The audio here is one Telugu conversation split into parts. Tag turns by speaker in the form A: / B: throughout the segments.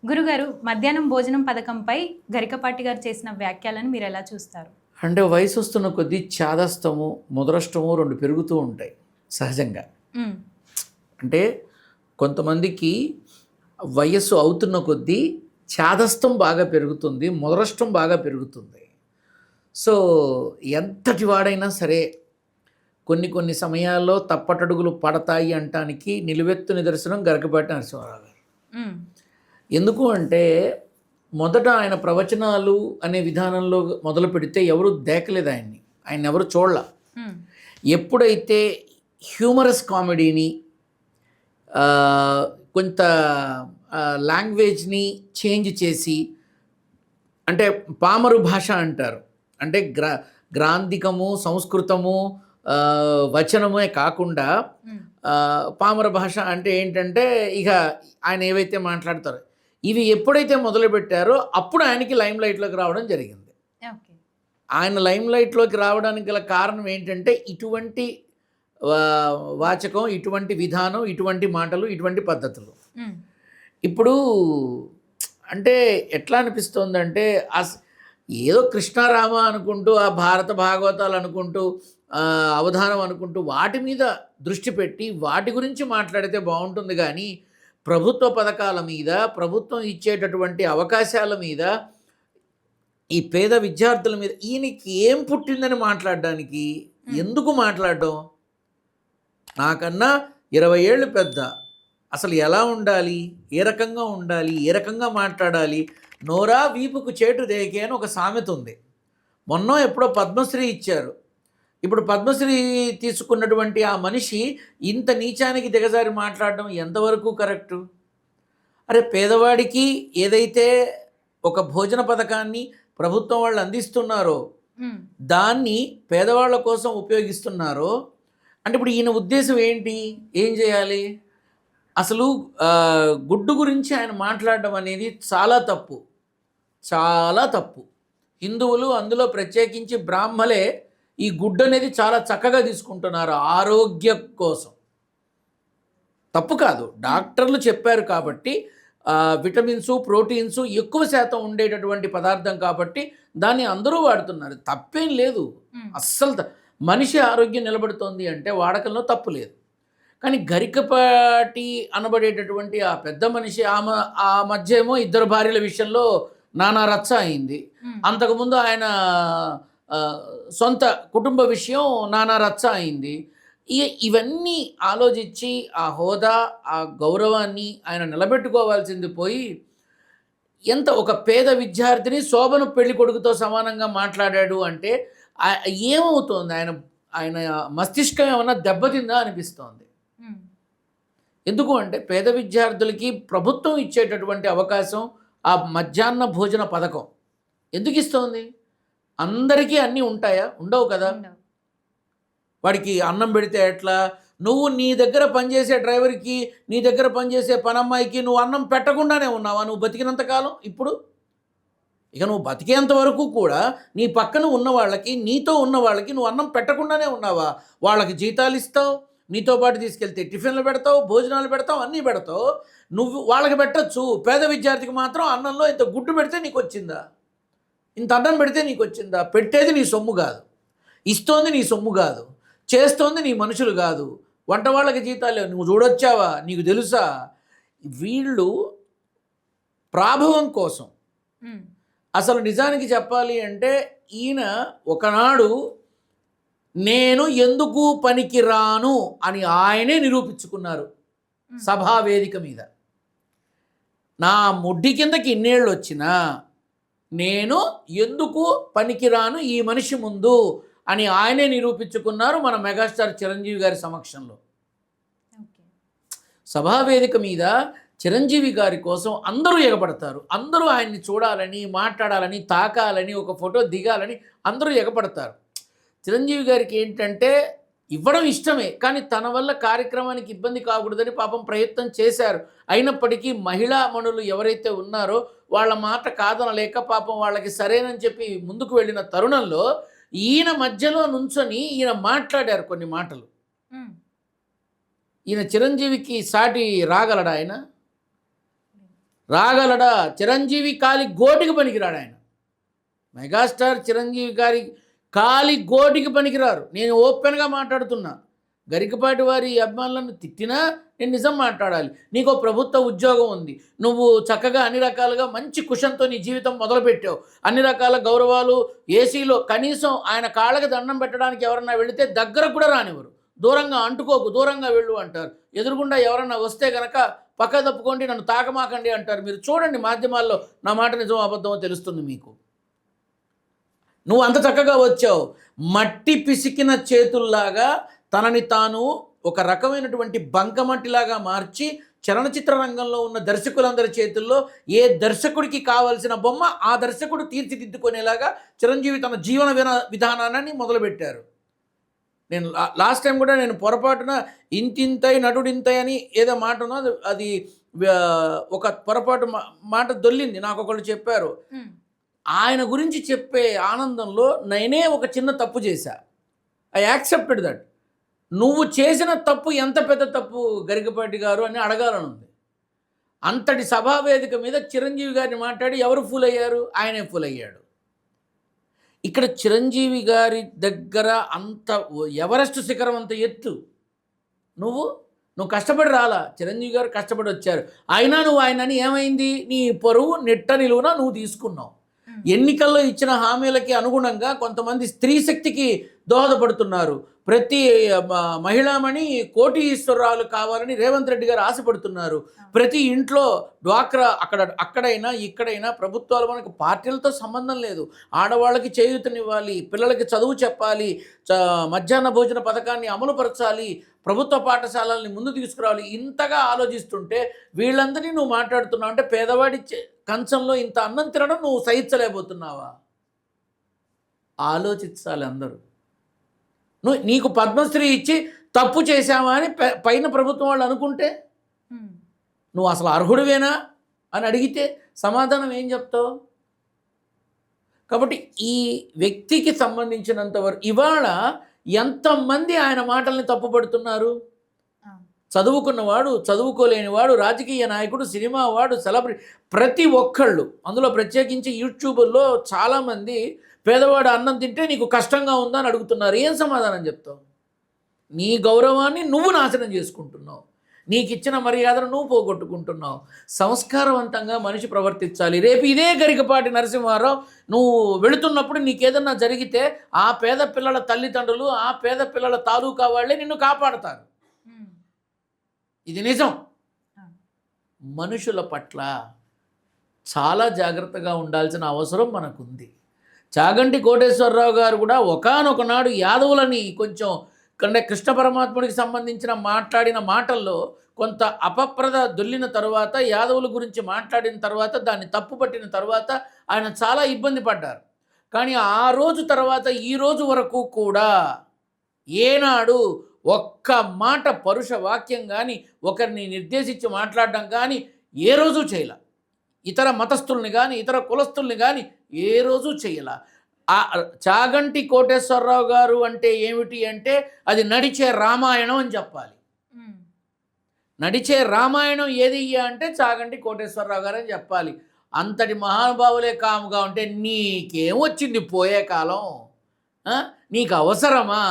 A: గురుగారు, మధ్యాహ్నం భోజనం పథకంపై గరికపాటి గారు చేసిన వ్యాఖ్యలను మీరు ఎలా చూస్తారు?
B: అంటే వయసు వస్తున్న కొద్దీ చాదస్తము, ముదరష్టము 2 పెరుగుతూ ఉంటాయి సహజంగా.
A: హ్మ్.
B: అంటే కొంతమందికి వయస్సు అవుతున్న కొద్దీ చాదస్తం బాగా పెరుగుతుంది, ముదరష్టం బాగా పెరుగుతుంది. సో, ఎంతటి వాడైనా సరే కొన్ని కొన్ని సమయాల్లో తప్పటడుగులు పడతాయి అంటానికి నిలువెత్తు నిదర్శనం గరికపాటి నరసింహారావు గారు.
A: హ్మ్.
B: ఎందుకు అంటే మొదట ఆయన ప్రవచనాలు అనే విధానంలో మొదలు పెడితే ఎవరు దేకలేదు ఆయన్ని, ఆయన ఎవరు చూడల.
A: హ్మ్.
B: ఎప్పుడైతే హ్యూమరస్ కామెడీని కొంత లాంగ్వేజ్ని చేంజ్ చేసి, అంటే పామరు భాష అంటారు, అంటే గ్రాంధికము సంస్కృతము వచనమే కాకుండా పామర భాష అంటే ఏంటంటే ఇక ఆయన ఏవైతే మాట్లాడతారో ఇవి ఎప్పుడైతే మొదలుపెట్టారో అప్పుడు ఆయనకి లైమ్ లైట్లోకి రావడం జరిగింది. ఆయన లైమ్ లైట్లోకి రావడానికి గల కారణం ఏంటంటే ఇటువంటి వాచకం, ఇటువంటి విధానం, ఇటువంటి మాటలు, ఇటువంటి పద్ధతులు. ఇప్పుడు అంటే ఎట్లా అనిపిస్తోందంటే ఏదో కృష్ణారామ అనుకుంటూ, ఆ భారత భాగవతాలు అనుకుంటూ, అవధానం అనుకుంటూ వాటి మీద దృష్టి పెట్టి వాటి గురించి మాట్లాడితే బాగుంటుంది. కానీ ప్రభుత్వ పథకాల మీద, ప్రభుత్వం ఇచ్చేటటువంటి అవకాశాల మీద, ఈ పేద విద్యార్థుల మీద ఈయనకి ఏం పుట్టిందని మాట్లాడడానికి ఎందుకు మాట్లాడడం? నాకన్నా 20 ఏళ్ళు పెద్ద, అసలు ఎలా ఉండాలి, ఏ రకంగా ఉండాలి, ఏ రకంగా మాట్లాడాలి, నోరా వీపుకు చేటు దేకే అని ఒక సామెత ఉంది. మొన్న ఎప్పుడో పద్మశ్రీ ఇచ్చారు. ఇప్పుడు పద్మశ్రీ తీసుకున్నటువంటి ఆ మనిషి ఇంత నీచానికి దిగజారి మాట్లాడడం ఎంతవరకు కరెక్టు? అరే, పేదవాడికి ఏదైతే ఒక భోజన పథకాన్ని ప్రభుత్వం వాళ్ళు అందిస్తున్నారో దాన్ని పేదవాళ్ళ కోసం ఉపయోగిస్తున్నారో, అంటే ఇప్పుడు ఈయన ఉద్దేశం ఏంటి, ఏం చేయాలి? అసలు గుడ్డు గురించి ఆయన మాట్లాడడం అనేది చాలా తప్పు, చాలా తప్పు. హిందువులు, అందులో ప్రత్యేకించి బ్రాహ్మలే ఈ గుడ్డు అనేది చాలా చక్కగా తీసుకుంటున్నారు ఆరోగ్యం కోసం. తప్పు కాదు, డాక్టర్లు చెప్పారు కాబట్టి విటమిన్స్, ప్రోటీన్స్ ఎక్కువ శాతం ఉండేటటువంటి పదార్థం కాబట్టి దాన్ని అందరూ వాడుతున్నారు, తప్పేం లేదు. అస్సలు మనిషి ఆరోగ్యం నిలబడుతోంది అంటే వాడకంలో తప్పు లేదు. కానీ గరికపాటి అనబడేటటువంటి ఆ పెద్ద మనిషి ఆ మధ్య ఏమో 2 భార్యల విషయంలో నానా రచ్చ అయింది. అంతకుముందు ఆయన సొంత కుటుంబ విషయం నానా రచ్చ అయింది. ఇవన్నీ ఆలోచించి ఆ హోదా, ఆ గౌరవాన్ని ఆయన నిలబెట్టుకోవాల్సింది పోయి ఎంత ఒక పేద విద్యార్థిని శోభను పెళ్లి కొడుకుతో సమానంగా మాట్లాడాడు అంటే ఏమవుతోంది? ఆయన మస్తిష్కం ఏమన్నా దెబ్బతిందా అనిపిస్తోంది. ఎందుకు అంటే పేద విద్యార్థులకి ప్రభుత్వం ఇచ్చేటటువంటి అవకాశం, ఆ మధ్యాహ్న భోజన పథకం ఎందుకు ఇస్తోంది? అందరికీ అన్నీ ఉంటాయా? ఉండవు కదా. వాడికి అన్నం పెడితే ఎట్లా? నువ్వు నీ దగ్గర పనిచేసే డ్రైవర్కి, నీ దగ్గర పనిచేసే పనమ్మాయికి నువ్వు అన్నం పెట్టకుండానే ఉన్నావా నువ్వు బతికినంతకాలం? ఇప్పుడు ఇక నువ్వు బతికేంత వరకు కూడా నీ పక్కన ఉన్న వాళ్ళకి, నీతో ఉన్న వాళ్ళకి నువ్వు అన్నం పెట్టకుండానే ఉన్నావా? వాళ్ళకి జీతాలు ఇస్తావు, నీతో పాటు తీసుకెళ్తే టిఫిన్లు పెడతావు, భోజనాలు పెడతావు, అన్నీ పెడతావు. నువ్వు వాళ్ళకి పెట్టచ్చు, పేద విద్యార్థికి మాత్రం అన్నంలో ఇంత గుడ్డు పెడితే నీకు వచ్చిందా? ఇంత అన్నం పెడితే నీకు వచ్చిందా? పెట్టేది నీ సొమ్ము కాదు, ఇస్తోంది నీ సొమ్ము కాదు, చేస్తోంది నీ మనుషులు కాదు. వంట వాళ్ళకి జీతాలు నువ్వు చూడొచ్చావా? నీకు తెలుసా? వీళ్ళు ప్రాభవం కోసం. అసలు నిజానికి చెప్పాలి అంటే ఈయన ఒకనాడు నేను ఎందుకు పనికిరాను అని ఆయనే నిరూపించుకున్నారు సభా వేదిక మీద. నా ముడ్డి కిందకి ఇన్నేళ్ళు వచ్చినా నేను ఎందుకు పనికిరాను ఈ మనిషి ముందు అని ఆయనే నిరూపించుకున్నారు మన మెగాస్టార్ చిరంజీవి గారి సమక్షంలో. సభావేదిక మీద చిరంజీవి గారి కోసం అందరూ ఎగపడతారు, అందరూ ఆయన్ని చూడాలని, మాట్లాడాలని, తాకాలని, ఒక ఫోటో దిగాలని అందరూ ఎగపడతారు. చిరంజీవి గారికి ఏంటంటే ఇవ్వడం ఇష్టమే, కానీ తన వల్ల కార్యక్రమానికి ఇబ్బంది కాకూడదని పాపం ప్రయత్నం చేశారు. అయినప్పటికీ మహిళా మణులు ఎవరైతే ఉన్నారో వాళ్ళ మాట కాదనలేక పాపం వాళ్ళకి సరేనని చెప్పి ముందుకు వెళ్ళిన తరుణంలో ఈయన మధ్యలో నుంచొని ఈయన మాట్లాడారు కొన్ని మాటలు. ఈయన చిరంజీవికి సాటి రాగలడా ఆయన? రాగలడా? చిరంజీవి కాలి గోటికి పనికిరాడు ఆయన. మెగాస్టార్ చిరంజీవి గారి కాలి గోటికి పనికిరారు. నేను ఓపెన్గా మాట్లాడుతున్నా. గరికపాటి వారి అభిమానులను తిట్టినా నేను నిజం మాట్లాడాలి. నీకు ప్రభుత్వ ఉద్యోగం ఉంది, నువ్వు చక్కగా అన్ని రకాలుగా మంచి కుషన్తో నీ జీవితం మొదలుపెట్టావు, అన్ని రకాల గౌరవాలు, ఏసీలో కనీసం ఆయన కాళ్ళకి దండం పెట్టడానికి ఎవరన్నా వెళితే దగ్గరకు కూడా రానివ్వరు. దూరంగా అంటుకోకు, దూరంగా వెళ్ళు అంటారు. ఎదురుగుండా ఎవరన్నా వస్తే కనుక పక్క తప్పుకోండి, నన్ను తాకమాకండి అంటారు. మీరు చూడండి మాధ్యమాల్లో, నా మాట నిజం అబద్ధమో తెలుస్తుంది మీకు. నువ్వు అంత చక్కగా వచ్చావు, మట్టి పిసికిన చేతుల్లాగా తనని తాను ఒక రకమైనటువంటి బంకమట్టిలాగా మార్చి చలనచిత్ర రంగంలో ఉన్న దర్శకులందరి చేతుల్లో ఏ దర్శకుడికి కావాల్సిన బొమ్మ ఆ దర్శకుడు తీర్చిదిద్దుకునేలాగా చిరంజీవి తన జీవన విధానాన్ని మొదలుపెట్టారు. నేను లాస్ట్ టైం కూడా నేను పొరపాటున ఇంతింతై నటుడింతై అని ఏదో మాట ఉన్నో అది ఒక పొరపాటు మాట దొల్లింది, నాకు ఒకళ్ళు చెప్పారు. ఆయన గురించి చెప్పే ఆనందంలో నేనే ఒక చిన్న తప్పు చేశా. I accepted that. నువ్వు చేసిన తప్పు ఎంత పెద్ద తప్పు గరికపాటి గారు అని అడగాలనుంది. అంతటి సభావేదిక మీద చిరంజీవి గారిని మాట్లాడి ఎవరు ఫూల్ అయ్యారు? ఆయనే ఫూల్ అయ్యాడు. ఇక్కడ చిరంజీవి గారి దగ్గర అంత ఎవరెస్ట్ శిఖరం అంత ఎత్తు. నువ్వు కష్టపడి రాలా, చిరంజీవి గారు కష్టపడి వచ్చారు. అయినా నువ్వు ఆయనని ఏమైంది, నీ పరువు నెట్ట నిలువున నువ్వు తీసుకున్నావు. ఎన్నికల్లో ఇచ్చిన హామీలకి అనుగుణంగా కొంతమంది స్త్రీ శక్తికి దోహదపడుతున్నారు. ప్రతి మహిళామణి కోటీశ్వరరాలు కావాలని రేవంత్ రెడ్డి గారు ఆశపడుతున్నారు. ప్రతి ఇంట్లో డ్వాక్రా అక్కడైనా ఇక్కడైనా ప్రభుత్వాలు మనకు పార్టీలతో సంబంధం లేదు. ఆడవాళ్ళకి చేయూతనివ్వాలి, పిల్లలకి చదువు చెప్పాలి, మధ్యాహ్న భోజన పథకాన్ని అమలుపరచాలి, ప్రభుత్వ పాఠశాలల్ని ముందు తీసుకురావాలి. ఇంతగా ఆలోచిస్తుంటే వీళ్ళందరినీ నువ్వు మాట్లాడుతున్నావు అంటే పేదవాడి కంచంలో ఇంత అన్నం తినడం నువ్వు సహించలేకపోతున్నావా? ఆలోచించాలి అందరూ. నీకు పద్మశ్రీ ఇచ్చి తప్పు చేశావా అని పైన ప్రభుత్వం వాళ్ళు అనుకుంటే నువ్వు అసలు అర్హుడివేనా అని అడిగితే సమాధానం ఏం చెప్తావు? కాబట్టి ఈ వ్యక్తికి సంబంధించినంత వరకు ఇవాళ ఎంతమంది ఆయన మాటల్ని తప్పుపడుతున్నారు? చదువుకున్నవాడు, చదువుకోలేనివాడు, రాజకీయ నాయకుడు, సినిమా వాడు, సెలబ్రిటీ, ప్రతి ఒక్కళ్ళు, అందులో ప్రత్యేకించి యూట్యూబర్లో చాలామంది పేదవాడు అన్నం తింటే నీకు కష్టంగా ఉందా అని అడుగుతున్నారు. ఏం సమాధానం చెప్తావు? నీ గౌరవాన్ని నువ్వు నాశనం చేసుకుంటున్నావు, నీకు ఇచ్చిన మర్యాదను నువ్వు పోగొట్టుకుంటున్నావు. సంస్కారవంతంగా మనిషి ప్రవర్తించాలి. రేపు ఇదే గరికపాటి నరసింహారావు నువ్వు వెళుతున్నప్పుడు నీకేదన్నా జరిగితే ఆ పేద పిల్లల తల్లిదండ్రులు, ఆ పేద పిల్లల తాలూకా వాళ్ళే నిన్ను కాపాడతారు. ఇది నిజం. మనుషుల పట్ల చాలా జాగ్రత్తగా ఉండాల్సిన అవసరం మనకుంది. చాగంటి కోటేశ్వరరావు గారు కూడా ఒకానొక నాడు యాదవులని కొంచెం కృష్ణ పరమాత్ముడికి సంబంధించిన మాట్లాడిన మాటల్లో కొంత అపప్రద దొల్లిన తర్వాత, యాదవుల గురించి మాట్లాడిన తర్వాత, దాన్ని తప్పుపట్టిన తర్వాత ఆయన చాలా ఇబ్బంది పడ్డారు. కానీ ఆ రోజు తర్వాత ఈ రోజు వరకు కూడా ఏనాడు ఒక్క మాట పరుష వాక్యం కానీ, ఒకరిని నిర్దేశించి మాట్లాడడం కానీ ఏ రోజు చేయలే. ఇతర మతస్థుల్ని కానీ, ఇతర కులస్తుల్ని కానీ ఏ రోజు చేయల. చాగంటి కోటేశ్వరరావు గారు అంటే ఏమిటి అంటే అది నడిచే రామాయణం అని చెప్పాలి. నడిచే రామాయణం ఏది అంటే చాగంటి కోటేశ్వరరావు గారు అని చెప్పాలి. అంతటి మహానుభావులే కాముగా ఉంటే నీకేమొచ్చింది పోయే కాలం? నీకు అవసరమా?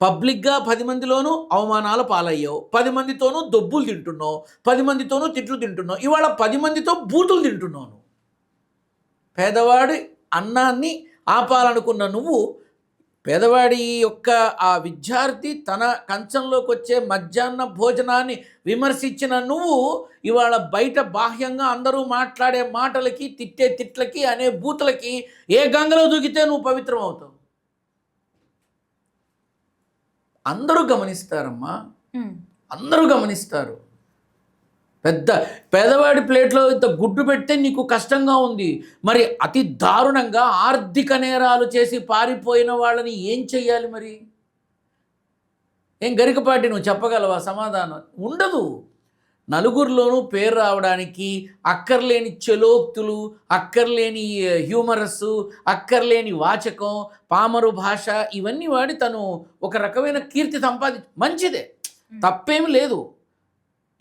B: పబ్లిక్గా 10 మందిలోనూ అవమానాలు పాలయ్యావు, 10 మందితోనూ దొబ్బులు తింటున్నావు, 10 మందితోనూ తిట్లు తింటున్నావు. ఇవాళ 10 మందితో బూతులు తింటున్నావు. పేదవాడి అన్నాన్ని ఆపాలనుకున్న నువ్వు, పేదవాడి యొక్క ఆ విద్యార్థి తన కంచంలోకి వచ్చే మధ్యాహ్న భోజనాన్ని విమర్శించిన నువ్వు ఇవాళ బయట బాహ్యంగా అందరూ మాట్లాడే మాటలకి, తిట్టే తిట్లకి, అనే బూతులకి ఏ గంగలో దూకితే నువ్వు పవిత్రం అవుతావు. అందరూ గమనిస్తారమ్మా, అందరూ గమనిస్తారు. పేదవాడి ప్లేట్లో ఇంత గుడ్డు పెడితే నీకు కష్టంగా ఉంది. మరి అతి దారుణంగా ఆర్థిక నేరాలు చేసి పారిపోయిన వాళ్ళని ఏం చెయ్యాలి? మరి ఏం గరికపాటి నువ్వు చెప్పగలవా సమాధానం? ఉండదు. నలుగురిలోనూ పేరు రావడానికి అక్కర్లేని చలోక్తులు, అక్కర్లేని హ్యూమరస్, అక్కర్లేని వాచకం, పామరు భాష, ఇవన్నీ వాడి తను ఒక రకమైన కీర్తి మంచిదే, తప్పేమి లేదు.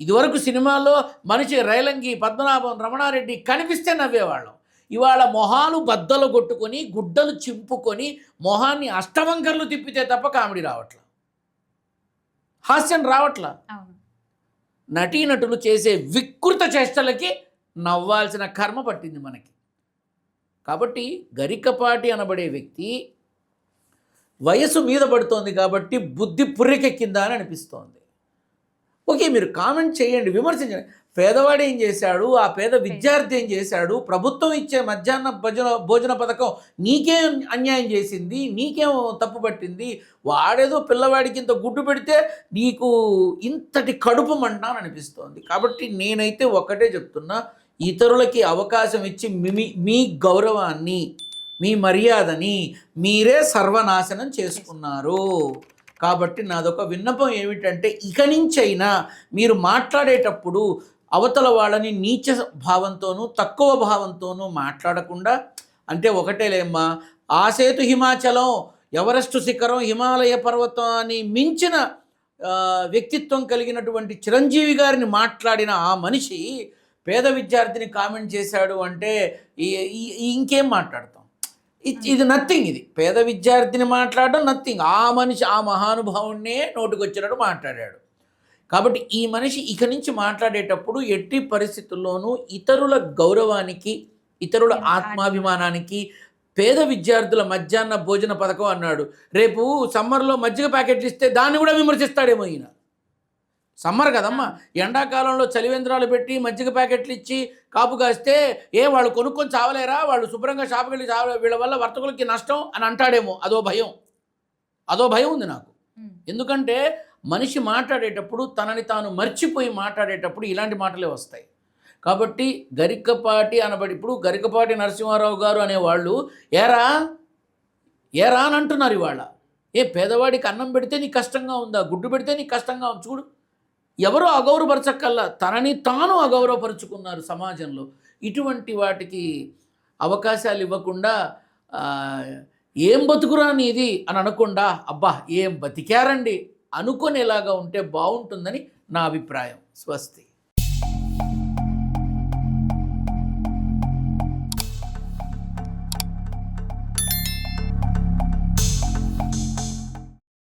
B: ఇదివరకు సినిమాల్లో మనిషి రైలంగి, పద్మనాభం, రమణారెడ్డి కనిపిస్తే నవ్వేవాళ్ళం. ఇవాళ మొహాలు బద్దలు కొట్టుకొని గుడ్డలు చింపుకొని మొహాన్ని అష్టవంకర్లు తిప్పితే తప్ప కామెడీ రావట్లా, హాస్యం రావట్లా.
A: అవును.
B: నటీనటులు చేసే వికృత చేష్టలకి నవ్వాల్సిన కర్మ పట్టింది మనకి. కాబట్టి గరికపాటి అనబడే వ్యక్తి వయసు మీద పడుతోంది కాబట్టి బుద్ధి పుర్రెకెక్కిందా అని అనిపిస్తోంది. ఓకే, మీరు కామెంట్ చేయండి, విమర్శించండి. పేదవాడు ఏం చేశాడు, ఆ పేద విద్యార్థి ఏం చేశాడు, ప్రభుత్వం ఇచ్చే మధ్యాహ్న భోజన పథకం నీకేం అన్యాయం చేసింది, నీకేం తప్పు పట్టింది, వాడేదో పిల్లవాడికి ఇంత గుడ్డు పెడితే నీకు ఇంతటి కడుపు మంట అని అనిపిస్తోంది. కాబట్టి నేనైతే ఒకటే చెప్తున్నా, ఇతరులకి అవకాశం ఇచ్చి మీ గౌరవాన్ని, మీ మర్యాదని మీరే సర్వనాశనం చేసుకున్నారు. కాబట్టి నాదొక విన్నపం ఏమిటంటే, ఇక నుంచైనా మీరు మాట్లాడేటప్పుడు అవతల వాళ్ళని నీచ భావంతోనూ తక్కువ భావంతోనూ మాట్లాడకుండా, అంటే ఒకటేలేమ్మా, ఆ సేతు హిమాచలం, ఎవరెస్ట్ శిఖరం, హిమాలయ పర్వతాన్ని మించిన వ్యక్తిత్వం కలిగినటువంటి చిరంజీవి గారిని మాట్లాడిన ఆ మనిషి పేద విద్యార్థిని కామెంట్ చేశాడు అంటే ఇంకేం మాట్లాడతాం? ఇది నథింగ్. ఇది పేద విద్యార్థిని మాట్లాడడం నథింగ్. ఆ మనిషి ఆ మహానుభావున్నే నోటికొచ్చినట్టు మాట్లాడాడు. కాబట్టి ఈ మనిషి ఇక నుంచి మాట్లాడేటప్పుడు ఎట్టి పరిస్థితుల్లోనూ ఇతరుల గౌరవానికి, ఇతరుల ఆత్మాభిమానానికి, పేద విద్యార్థుల మధ్యాహ్న భోజన పథకం అన్నాడు, రేపు సమ్మర్లో మజ్జిగ ప్యాకెట్లు ఇస్తే దాన్ని కూడా విమర్శిస్తాడేమో ఈయన. సమ్మర్ కదమ్మా, ఎండాకాలంలో చలివేంద్రాలు పెట్టి మజ్జిగ ప్యాకెట్లు ఇచ్చి కాపు కాస్తే వాళ్ళు కొనుక్కొని చావలేరా, వాళ్ళు శుభ్రంగా షాపుకి వెళ్ళి చావలే, వీళ్ళ వల్ల వర్తకులకి నష్టం అని అంటాడేమో. అదో భయం ఉంది నాకు. ఎందుకంటే మనిషి మాట్లాడేటప్పుడు తనని తాను మర్చిపోయి మాట్లాడేటప్పుడు ఇలాంటి మాటలే వస్తాయి. కాబట్టి గరికపాటి అనబడి, ఇప్పుడు గరికపాటి నరసింహారావు గారు అనేవాళ్ళు ఏరా అని అంటున్నారు ఇవాళ. పేదవాడికి అన్నం పెడితే నీకు కష్టంగా ఉందా, గుడ్డు పెడితే నీకు కష్టంగా ఉంది, చూడు. ఎవరో అగౌరవపరచక్కల్లా తనని తాను అగౌరవపరుచుకున్నారు సమాజంలో. ఇటువంటి వాటికి అవకాశాలు ఇవ్వకుండా ఏం బతుకురా నీది అని అనకుండా, అబ్బా ఏం బతికారండి అనుకునేలాగా ఉంటే బాగుంటుందని నా అభిప్రాయం. స్వస్తి.